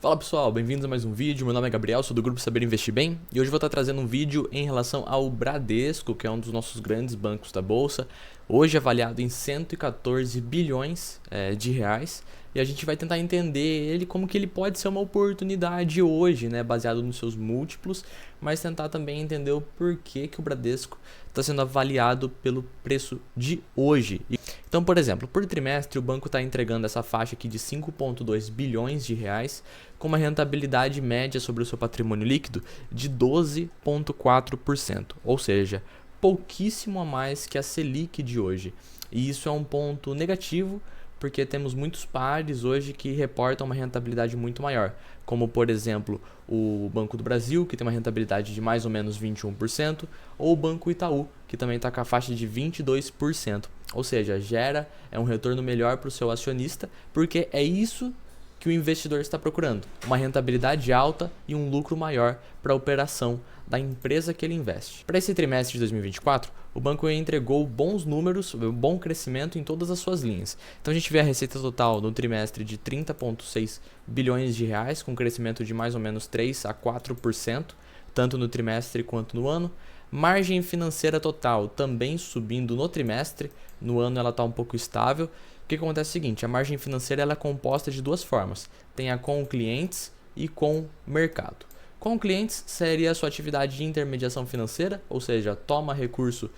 Fala pessoal, bem-vindos a mais um vídeo. Meu nome é Gabriel, sou do grupo Saber Investir Bem e hoje vou estar trazendo um vídeo em relação ao Bradesco, que é um dos nossos grandes bancos da Bolsa, hoje avaliado em 114 bilhões de reais, e a gente vai tentar entender ele como que ele pode ser uma oportunidade hoje, né, baseado nos seus múltiplos, mas tentar também entender o porquê que o Bradesco está sendo avaliado pelo preço de hoje. Então, por exemplo, por trimestre o banco está entregando essa faixa aqui de 5,2 bilhões de reais, com uma rentabilidade média sobre o seu patrimônio líquido de 12,4%, ou seja, pouquíssimo a mais que a Selic de hoje. E isso é um ponto negativo, porque temos muitos pares hoje que reportam uma rentabilidade muito maior, como por exemplo o Banco do Brasil, que tem uma rentabilidade de mais ou menos 21%, ou o Banco Itaú, que também está com a faixa de 22%. Ou seja, é um retorno melhor para o seu acionista, porque é isso que o investidor está procurando, uma rentabilidade alta e um lucro maior para a operação da empresa que ele investe. Para esse trimestre de 2024, o banco entregou bons números, bom crescimento em todas as suas linhas. Então a gente vê a receita total no trimestre de 30,6 bilhões de reais, com crescimento de mais ou menos 3 a 4%, tanto no trimestre quanto no ano. Margem financeira total também subindo no trimestre, no ano ela está um pouco estável. O que acontece é o seguinte, a margem financeira ela é composta de duas formas, tem a com clientes e com mercado. Com clientes seria a sua atividade de intermediação financeira, ou seja, toma recurso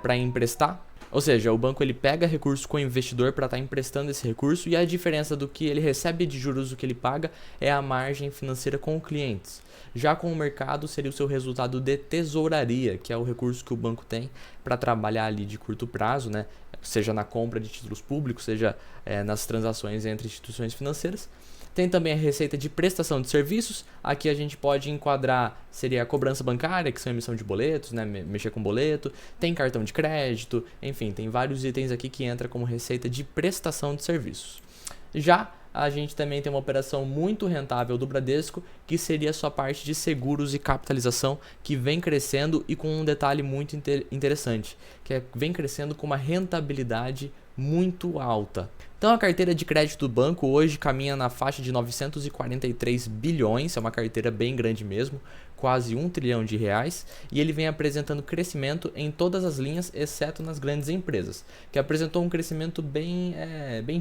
para emprestar. Ou seja, o banco ele pega recurso com o investidor para estar emprestando esse recurso, e a diferença do que ele recebe de juros do que ele paga é a margem financeira com clientes. Já com o mercado seria o seu resultado de tesouraria, que é o recurso que o banco tem para trabalhar ali de curto prazo, né? Seja na compra de títulos públicos, seja nas transações entre instituições financeiras. Tem também a receita de prestação de serviços. Aqui a gente pode enquadrar, seria a cobrança bancária, que são emissão de boletos, né? Mexer com boleto. Tem cartão de crédito, enfim, tem vários itens aqui que entra como receita de prestação de serviços. Já a gente também tem uma operação muito rentável do Bradesco, que seria a sua parte de seguros e capitalização, que vem crescendo e com um detalhe muito interessante, que vem crescendo com uma rentabilidade muito alta. Então a carteira de crédito do banco hoje caminha na faixa de 943 bilhões, é uma carteira bem grande mesmo, quase 1 trilhão de reais, e ele vem apresentando crescimento em todas as linhas, exceto nas grandes empresas, que apresentou um crescimento bem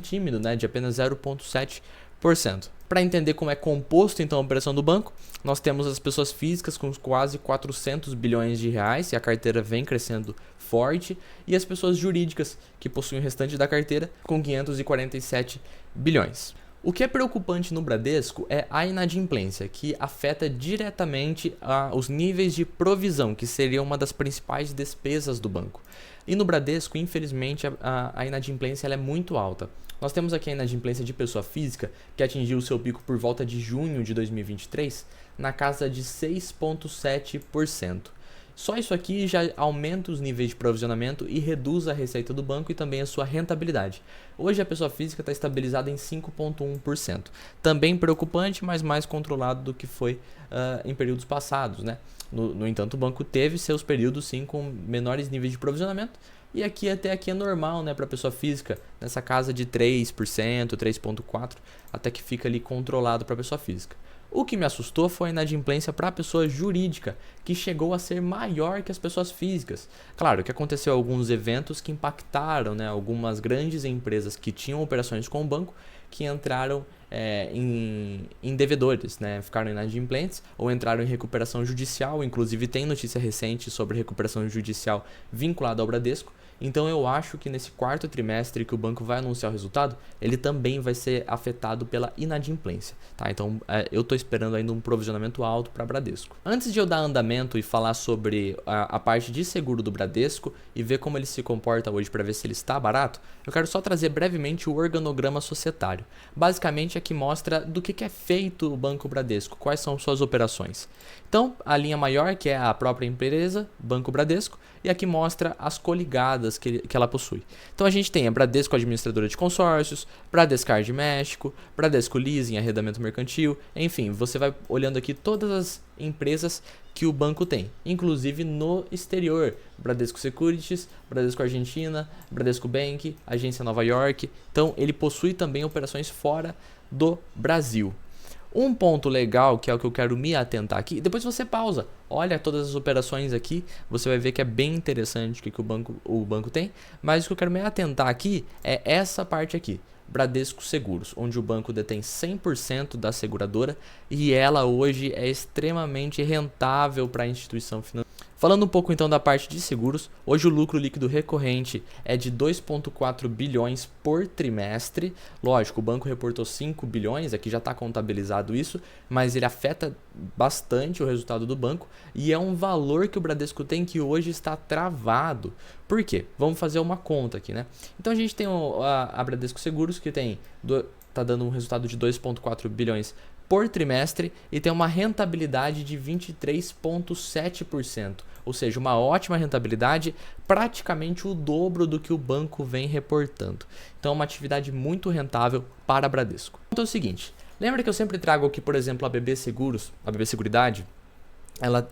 tímido, né, de apenas 0,7%. Para entender como é composto então a operação do banco, nós temos as pessoas físicas com quase 400 bilhões de reais, e a carteira vem crescendo forte, e as pessoas jurídicas, que possuem o restante da carteira, com 547 bilhões. O que é preocupante no Bradesco é a inadimplência, que afeta diretamente os níveis de provisão, que seria uma das principais despesas do banco. E no Bradesco, infelizmente, a inadimplência ela é muito alta. Nós temos aqui a inadimplência de pessoa física, que atingiu o seu pico por volta de junho de 2023, na casa de 6,7%. Só isso aqui já aumenta os níveis de provisionamento e reduz a receita do banco e também a sua rentabilidade. Hoje a pessoa física está estabilizada em 5,1%. Também preocupante, mas mais controlado do que foi em períodos passados, né? No entanto, o banco teve seus períodos sim com menores níveis de provisionamento. E até aqui é normal, né, para a pessoa física, nessa casa de 3%, 3,4%, até que fica ali controlado para a pessoa física. O que me assustou foi a inadimplência para a pessoa jurídica, que chegou a ser maior que as pessoas físicas. Claro que aconteceu alguns eventos que impactaram, né, algumas grandes empresas que tinham operações com o banco, que entraram em devedores, né? Ficaram inadimplentes ou entraram em recuperação judicial. Inclusive tem notícia recente sobre recuperação judicial vinculada ao Bradesco. Então eu acho que nesse quarto trimestre que o banco vai anunciar o resultado, ele também vai ser afetado pela inadimplência, tá? Então eu estou esperando ainda um provisionamento alto para Bradesco. Antes de eu dar andamento e falar sobre a parte de seguro do Bradesco e ver como ele se comporta hoje para ver se ele está barato, eu quero só trazer brevemente o organograma societário. Basicamente aqui mostra do que é feito o Banco Bradesco, quais são suas operações. Então a linha maior, que é a própria empresa, Banco Bradesco, e aqui mostra as coligadas que ela possui. Então a gente tem a Bradesco Administradora de Consórcios, Bradescard México, Bradesco Leasing, Arrendamento Mercantil, enfim, você vai olhando aqui todas as empresas que o banco tem, inclusive no exterior, Bradesco Securities, Bradesco Argentina, Bradesco Bank, Agência Nova York. Então ele possui também operações fora do Brasil. Um ponto legal, que é o que eu quero me atentar aqui, depois você pausa, olha todas as operações aqui, você vai ver que é bem interessante o que o banco tem, mas o que eu quero me atentar aqui é essa parte aqui, Bradesco Seguros, onde o banco detém 100% da seguradora e ela hoje é extremamente rentável para a instituição financeira. Falando um pouco então da parte de seguros, hoje o lucro líquido recorrente é de 2,4 bilhões por trimestre. Lógico, o banco reportou 5 bilhões, aqui já está contabilizado isso, mas ele afeta bastante o resultado do banco e é um valor que o Bradesco tem que hoje está travado. Por quê? Vamos fazer uma conta aqui, né? Então a gente tem a Bradesco Seguros que tá dando um resultado de 2,4 bilhões por trimestre e tem uma rentabilidade de 23,7%, ou seja, uma ótima rentabilidade, praticamente o dobro do que o banco vem reportando. Então é uma atividade muito rentável para a Bradesco. Então é o seguinte, lembra que eu sempre trago aqui, por exemplo, a BB Seguros, a BB Seguridade, ela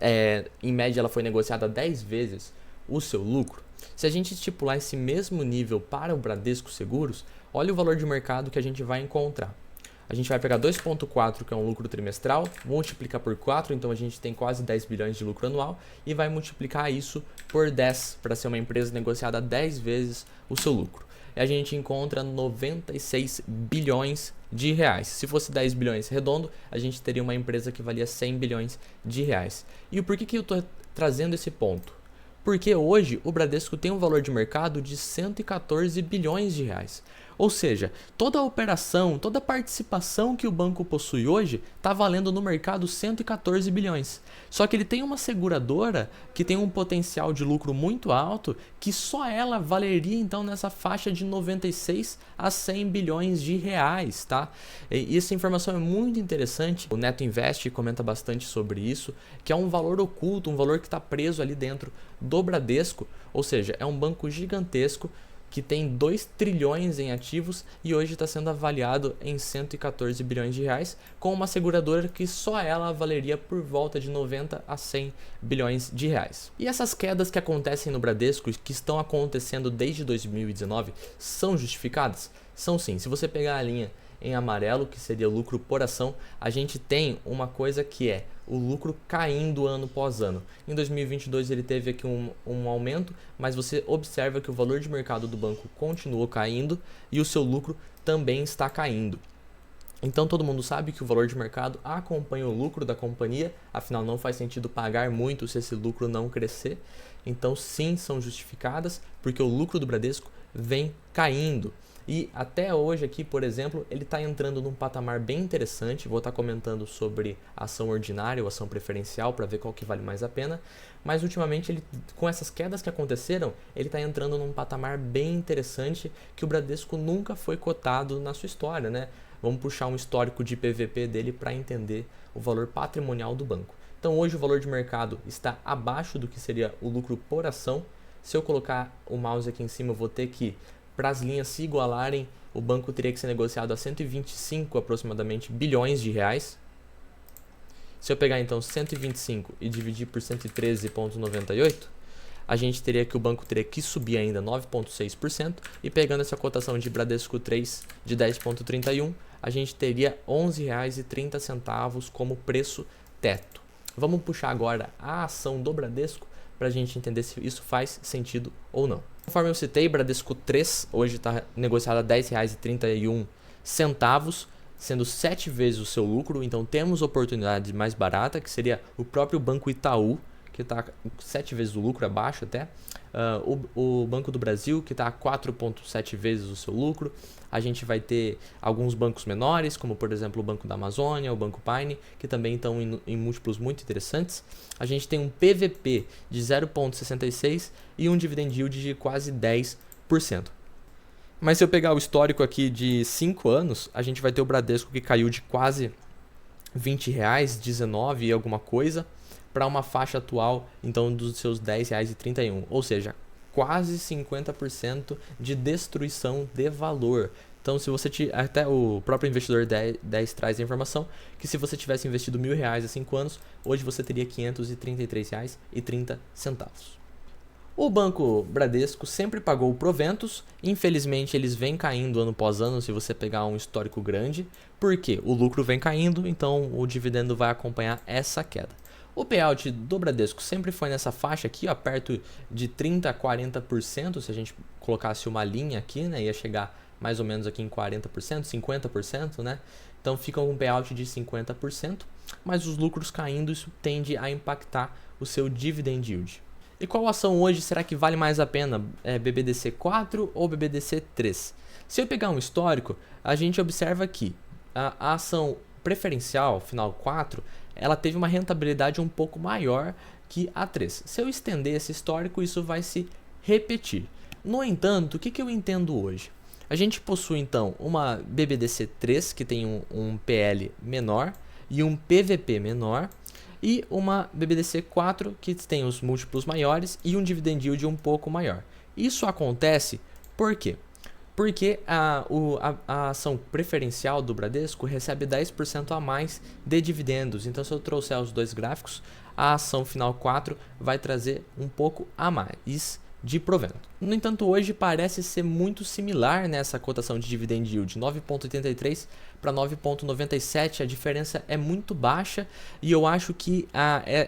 em média ela foi negociada 10 vezes o seu lucro. Se a gente estipular esse mesmo nível para o Bradesco Seguros, olha o valor de mercado que a gente vai encontrar. A gente vai pegar 2,4, que é um lucro trimestral, multiplicar por 4, então a gente tem quase 10 bilhões de lucro anual, e vai multiplicar isso por 10, para ser uma empresa negociada 10 vezes o seu lucro. E a gente encontra 96 bilhões de reais. Se fosse 10 bilhões redondo, a gente teria uma empresa que valia 100 bilhões de reais. E o porquê que eu estou trazendo esse ponto? Porque hoje o Bradesco tem um valor de mercado de 114 bilhões de reais. Ou seja, toda a operação, toda a participação que o banco possui hoje está valendo no mercado 114 bilhões. Só que ele tem uma seguradora que tem um potencial de lucro muito alto, que só ela valeria então nessa faixa de 96 a 100 bilhões de reais, tá? E essa informação é muito interessante. O Neto Invest comenta bastante sobre isso, que é um valor oculto, um valor que está preso ali dentro do Bradesco, ou seja, é um banco gigantesco que tem 2 trilhões em ativos e hoje está sendo avaliado em 114 bilhões de reais, com uma seguradora que só ela valeria por volta de 90 a 100 bilhões de reais. E essas quedas que acontecem no Bradesco, que estão acontecendo desde 2019, são justificadas? São sim. Se você pegar a linha em amarelo, que seria lucro por ação, a gente tem uma coisa que é o lucro caindo ano após ano. Em 2022 ele teve aqui um aumento, mas você observa que o valor de mercado do banco continuou caindo e o seu lucro também está caindo. Então todo mundo sabe que o valor de mercado acompanha o lucro da companhia, afinal não faz sentido pagar muito se esse lucro não crescer. Então sim, são justificadas, porque o lucro do Bradesco vem caindo. E até hoje aqui, por exemplo, ele está entrando num patamar bem interessante. Vou estar comentando sobre ação ordinária ou ação preferencial para ver qual que vale mais a pena. Mas ultimamente, com essas quedas que aconteceram, ele está entrando num patamar bem interessante que o Bradesco nunca foi cotado na sua história, né? Vamos puxar um histórico de PVP dele para entender o valor patrimonial do banco. Então hoje o valor de mercado está abaixo do que seria o lucro por ação. Se eu colocar o mouse aqui em cima, eu vou ter que, para as linhas se igualarem, o banco teria que ser negociado a 125 aproximadamente bilhões de reais. Se eu pegar então 125 e dividir por 113,98, a gente teria que o banco teria que subir ainda 9,6%, e pegando essa cotação de Bradesco 3 de 10,31, a gente teria R$ 11,30 como preço teto. Vamos puxar agora a ação do Bradesco para a gente entender se isso faz sentido ou não. Conforme eu citei, Bradesco 3 hoje está negociado a R$ 10,31, sendo 7 vezes o seu lucro. Então temos oportunidade mais barata, que seria o próprio Banco Itaú, que está 7 vezes o lucro, abaixo até. O Banco do Brasil, que está a 4,7 vezes o seu lucro. A gente vai ter alguns bancos menores, como por exemplo o Banco da Amazônia, o Banco Paine, que também estão em múltiplos muito interessantes. A gente tem um PVP de 0,66 e um dividend yield de quase 10%. Mas se eu pegar o histórico aqui de 5 anos, a gente vai ter o Bradesco que caiu de quase R$20, 19 e alguma coisa, para uma faixa atual então dos seus R$10,31, ou seja, quase 50% de destruição de valor. Então, se você até o próprio investidor 10 traz a informação que se você tivesse investido R$1.000 há 5 anos, hoje você teria R$533,30. O Banco Bradesco sempre pagou proventos, infelizmente eles vêm caindo ano após ano se você pegar um histórico grande, porque o lucro vem caindo, então o dividendo vai acompanhar essa queda. O payout do Bradesco sempre foi nessa faixa aqui, ó, perto de 30 a 40%, se a gente colocasse uma linha aqui, né, ia chegar mais ou menos aqui em 40%, 50%, né? Então fica um payout de 50%, mas os lucros caindo, isso tende a impactar o seu dividend yield. E qual ação hoje será que vale mais a pena? BBDC 4 ou BBDC 3? Se eu pegar um histórico, a gente observa que a ação preferencial, final 4, ela teve uma rentabilidade um pouco maior que a 3. Se eu estender esse histórico, isso vai se repetir. No entanto, o que eu entendo hoje? A gente possui então uma BBDC 3, que tem um PL menor e um PVP menor, e uma BBDC 4, que tem os múltiplos maiores e um dividend yield um pouco maior. Isso acontece por quê? Porque a ação preferencial do Bradesco recebe 10% a mais de dividendos. Então, se eu trouxer os dois gráficos, a ação final 4 vai trazer um pouco a mais de provento. No entanto, hoje parece ser muito similar nessa cotação de dividend yield, 9,83 para 9,97, a diferença é muito baixa e eu acho que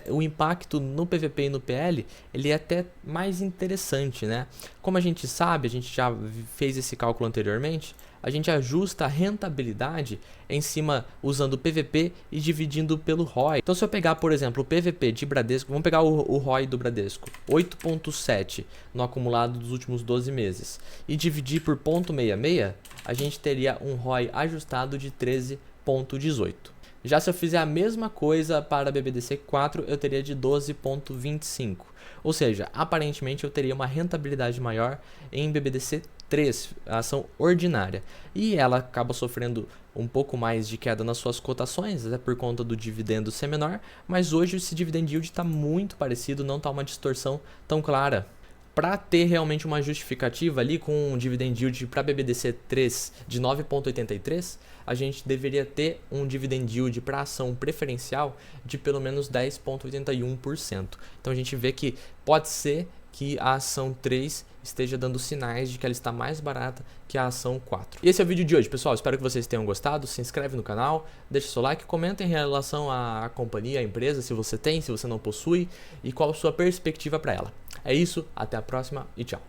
o impacto no PVP e no PL ele é até mais interessante, né? Como a gente sabe, a gente já fez esse cálculo anteriormente, a gente ajusta a rentabilidade em cima usando o PVP e dividindo pelo ROI. Então, se eu pegar, por exemplo, o PVP de Bradesco, vamos pegar o ROI do Bradesco, 8,7 no acumulado dos últimos 12 meses, e dividir por 0,66, a gente teria um ROI ajustado de 13,18. Já se eu fizer a mesma coisa para a BBDC 4, eu teria de 12,25. Ou seja, aparentemente eu teria uma rentabilidade maior em BBDC 3, a ação ordinária. E ela acaba sofrendo um pouco mais de queda nas suas cotações, até por conta do dividendo ser menor, mas hoje esse dividend yield está muito parecido, não está uma distorção tão clara. Para ter realmente uma justificativa ali com um dividend yield para BBDC 3 de 9,83, a gente deveria ter um dividend yield para ação preferencial de pelo menos 10,81%. Então a gente vê que pode ser que a ação 3 esteja dando sinais de que ela está mais barata que a ação 4. E esse é o vídeo de hoje, pessoal. Espero que vocês tenham gostado. Se inscreve no canal, deixa seu like, comenta em relação à companhia, à empresa, se você tem, se você não possui e qual a sua perspectiva para ela. É isso, até a próxima e tchau.